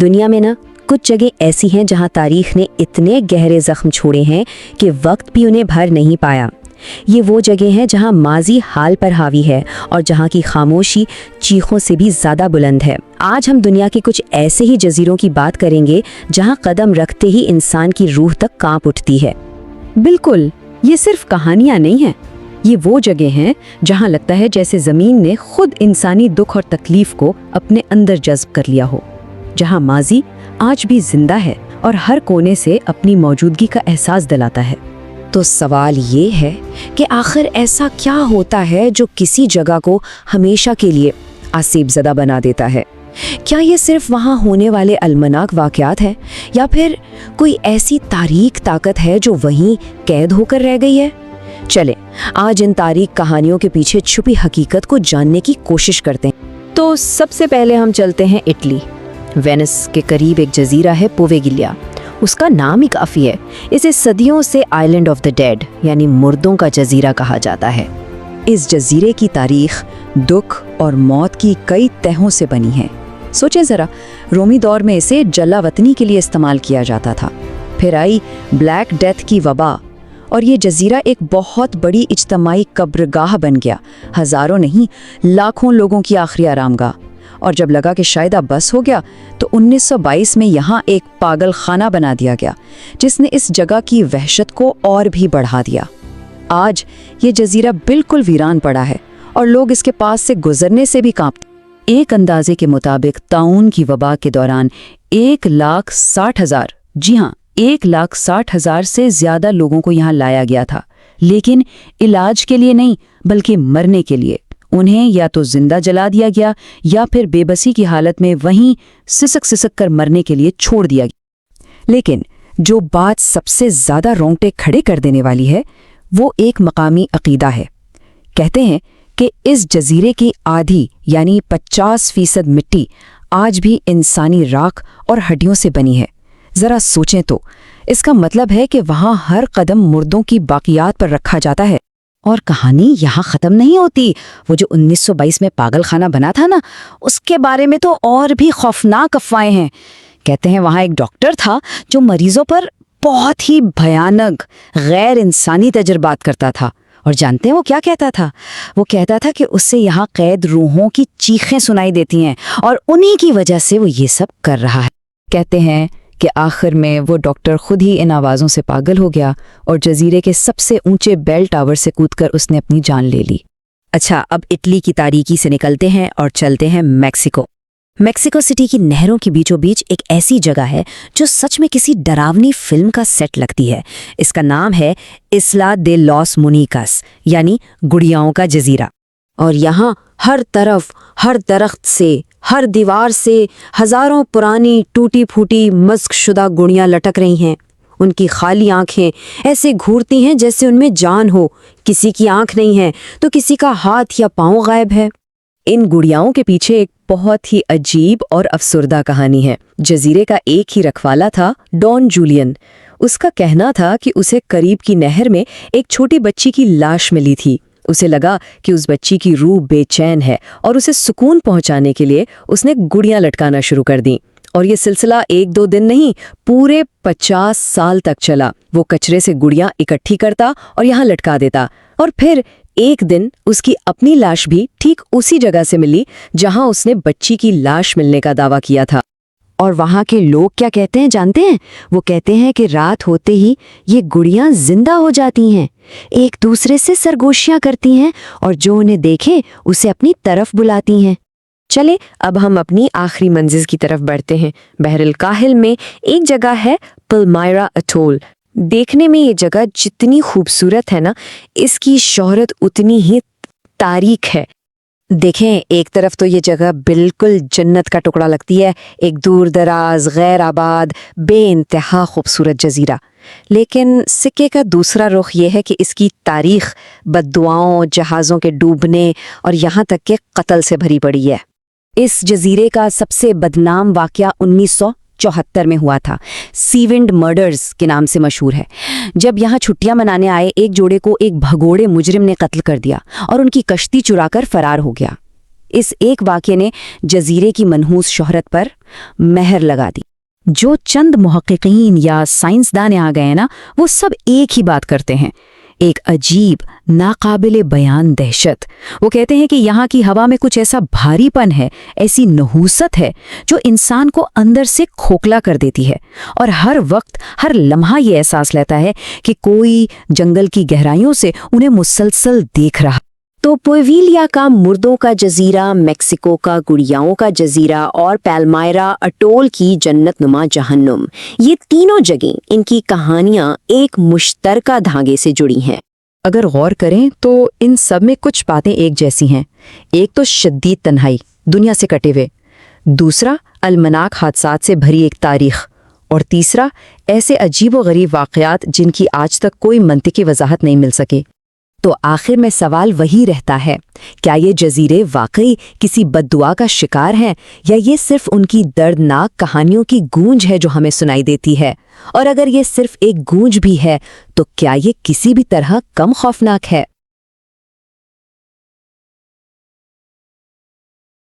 دنیا میں نا کچھ جگہ ایسی ہیں جہاں تاریخ نے اتنے گہرے زخم چھوڑے ہیں کہ وقت بھی انہیں بھر نہیں پایا۔ یہ وہ جگہ ہیں جہاں ماضی حال پر حاوی ہے اور جہاں کی خاموشی چیخوں سے بھی زیادہ بلند ہے۔ آج ہم دنیا کے کچھ ایسے ہی جزیروں کی بات کریں گے جہاں قدم رکھتے ہی انسان کی روح تک کانپ اٹھتی ہے۔ بالکل، یہ صرف کہانیاں نہیں ہیں، یہ وہ جگہ ہیں جہاں لگتا ہے جیسے زمین نے خود انسانی دکھ اور تکلیف کو اپنے اندر جذب کر لیا ہو، جہاں ماضی آج بھی زندہ ہے اور ہر کونے سے اپنی موجودگی کا احساس دلاتا ہے۔ تو سوال یہ ہے کہ آخر ایسا کیا ہوتا ہے جو کسی جگہ کو ہمیشہ کے لیے آسیب زدہ بنا دیتا ہے؟ کیا یہ صرف وہاں ہونے والے المناک واقعات ہیں یا پھر کوئی ایسی تاریک طاقت ہے جو وہیں قید ہو کر رہ گئی ہے؟ چلیں آج ان تاریک کہانیوں کے پیچھے چھپی حقیقت کو جاننے کی کوشش کرتے ہیں۔ تو سب سے پہلے ہم چلتے ہیں اٹلی۔ وینس کے قریب ایک جزیرہ ہے پوویگلیا۔ اس کا نام ہی کافی ہے، اسے صدیوں سے آئی لینڈ آف دا ڈیڈ یعنی مردوں کا جزیرہ کہا جاتا ہے۔ اس جزیرے کی تاریخ دکھ اور موت کی کئی تہوں سے بنی ہے۔ سوچیں ذرا، رومی دور میں اسے جلا وطنی کے لیے استعمال کیا جاتا تھا، پھر آئی بلیک ڈیتھ کی وبا اور یہ جزیرہ ایک بہت بڑی اجتماعی قبرگاہ بن گیا، ہزاروں نہیں لاکھوں لوگوں کی آخری آرام گاہ۔ اور جب لگا کہ شاید اب بس ہو گیا تو 1922 میں یہاں ایک پاگل خانہ بنا دیا گیا جس نے اس جگہ کی وحشت کو اور بھی بڑھا دیا۔ آج یہ جزیرہ بالکل ویران پڑا ہے اور لوگ اس کے پاس سے گزرنے سے بھی کانپتے۔ ایک اندازے کے مطابق طاعون کی وبا کے دوران 1,60,000 جی ہاں 1,60,000 سے زیادہ لوگوں کو یہاں لایا گیا تھا، لیکن علاج کے لیے نہیں بلکہ مرنے کے لیے۔ انہیں یا تو زندہ جلا دیا گیا یا پھر بے بسی کی حالت میں وہیں سسک سسک کر مرنے کے لیے چھوڑ دیا گیا۔ لیکن جو بات سب سے زیادہ رونگٹے کھڑے کر دینے والی ہے وہ ایک مقامی عقیدہ ہے۔ کہتے ہیں کہ اس جزیرے کی آدھی یعنی 50% مٹی آج بھی انسانی راکھ اور ہڈیوں سے بنی ہے۔ ذرا سوچیں تو، اس کا مطلب ہے کہ وہاں ہر قدم مردوں کی باقیات پر رکھا جاتا ہے۔ اور کہانی یہاں ختم نہیں ہوتی۔ وہ جو 1922 میں پاگل خانہ بنا تھا نا، اس کے بارے میں تو اور بھی خوفناک افواہیں ہیں۔ کہتے ہیں وہاں ایک ڈاکٹر تھا جو مریضوں پر بہت ہی بھیانک غیر انسانی تجربات کرتا تھا، اور جانتے ہیں وہ کیا کہتا تھا؟ وہ کہتا تھا کہ اس سے یہاں قید روحوں کی چیخیں سنائی دیتی ہیں اور انہی کی وجہ سے وہ یہ سب کر رہا ہے۔ کہتے ہیں کہ آخر میں وہ ڈاکٹر خود ہی ان آوازوں سے پاگل ہو گیا اور جزیرے کے سب سے اونچے بیل ٹاور سے کود کر اس نے اپنی جان لے لی۔ اچھا، اب اٹلی کی تاریکی سے نکلتے ہیں اور چلتے ہیں میکسیکو۔ میکسیکو سٹی کی نہروں کے بیچوں بیچ ایک ایسی جگہ ہے جو سچ میں کسی ڈراونی فلم کا سیٹ لگتی ہے۔ اس کا نام ہے اسلا دے لاس مونیکاس یعنی گڑیاؤں کا جزیرہ۔ اور یہاں ہر طرف، ہر درخت سے، ہر دیوار سے ہزاروں پرانی ٹوٹی پھوٹی مزق شدہ گڑیاں لٹک رہی ہیں۔ ان کی خالی آنکھیں ایسے گھورتی ہیں جیسے ان میں جان ہو۔ کسی کی آنکھ نہیں ہے تو کسی کا ہاتھ یا پاؤں غائب ہے۔ ان گڑیاؤں کے پیچھے ایک بہت ہی عجیب اور افسردہ کہانی ہے۔ جزیرے کا ایک ہی رکھوالا تھا، ڈان جولین۔ اس کا کہنا تھا کہ اسے قریب کی نہر میں ایک چھوٹی بچی کی لاش ملی تھی۔ اسے لگا کہ اس بچی کی روح بے چین ہے اور اسے سکون پہنچانے کے لیے اس نے گڑیاں لٹکانا شروع کر دیں۔ اور یہ سلسلہ 1-2 دن نہیں، پورے 50 سال تک چلا۔ وہ کچرے سے گڑیاں اکٹھی کرتا اور یہاں لٹکا دیتا، اور پھر ایک دن اس کی اپنی لاش بھی ٹھیک اسی جگہ سے ملی جہاں اس نے بچی کی لاش ملنے کا دعویٰ کیا تھا۔ اور وہاں کے لوگ کیا کہتے ہیں جانتے ہیں؟ وہ کہتے ہیں کہ رات ہوتے ہی یہ گڑیاں زندہ ہو جاتی ہیں، ایک دوسرے سے سرگوشیاں کرتی ہیں اور جو انہیں دیکھے اسے اپنی طرف بلاتی ہیں۔ چلے اب ہم اپنی آخری منزل کی طرف بڑھتے ہیں۔ بحر الکاہل میں ایک جگہ ہے پلمائرا اٹول۔ دیکھنے میں یہ جگہ جتنی خوبصورت ہے نا، اس کی شہرت اتنی ہی تاریک ہے۔ دیکھیں، ایک طرف تو یہ جگہ بالکل جنت کا ٹکڑا لگتی ہے، ایک دور دراز غیر آباد بے انتہا خوبصورت جزیرہ، لیکن سکے کا دوسرا رخ یہ ہے کہ اس کی تاریخ بددعاؤں، جہازوں کے ڈوبنے اور یہاں تک کہ قتل سے بھری پڑی ہے۔ اس جزیرے کا سب سے بدنام واقعہ 1974 میں ہوا تھا، سی ونڈ مرڈرز کے نام سے مشہور ہے۔ جب یہاں چھٹیاں منانے آئے ایک جوڑے کو ایک بھگوڑے مجرم نے قتل کر دیا اور ان کی کشتی چرا کر فرار ہو گیا۔ اس ایک واقعے نے جزیرے کی منحوس شہرت پر مہر لگا دی۔ جو چند محققین یا سائنسدان آ گئے نا، وہ سب ایک ہی بات کرتے ہیں، ایک عجیب ناقابل بیان دہشت۔ وہ کہتے ہیں کہ یہاں کی ہوا میں کچھ ایسا بھاری پن ہے، ایسی نحوست ہے جو انسان کو اندر سے کھوکھلا کر دیتی ہے، اور ہر وقت ہر لمحہ یہ احساس لیتا ہے کہ کوئی جنگل کی گہرائیوں سے انہیں مسلسل دیکھ رہا۔ تو پویویلیا کا مردوں کا جزیرہ، میکسیکو کا گڑیاؤں کا جزیرہ اور پیلمائرا اٹول کی جنت نما جہنم، یہ تینوں جگہیں، ان کی کہانیاں ایک مشترکہ دھاگے سے جڑی ہیں۔ اگر غور کریں تو ان سب میں کچھ باتیں ایک جیسی ہیں۔ ایک تو شدید تنہائی، دنیا سے کٹے ہوئے، دوسرا المناک حادثات سے بھری ایک تاریخ، اور تیسرا ایسے عجیب و غریب واقعات جن کی آج تک کوئی منطقی وضاحت نہیں مل سکے۔ تو آخر میں سوال وہی رہتا ہے، کیا یہ جزیرے واقعی کسی بددعا کا شکار ہیں، یا یہ صرف ان کی دردناک کہانیوں کی گونج ہے جو ہمیں سنائی دیتی ہے؟ اور اگر یہ صرف ایک گونج بھی ہے تو کیا یہ کسی بھی طرح کم خوفناک ہے؟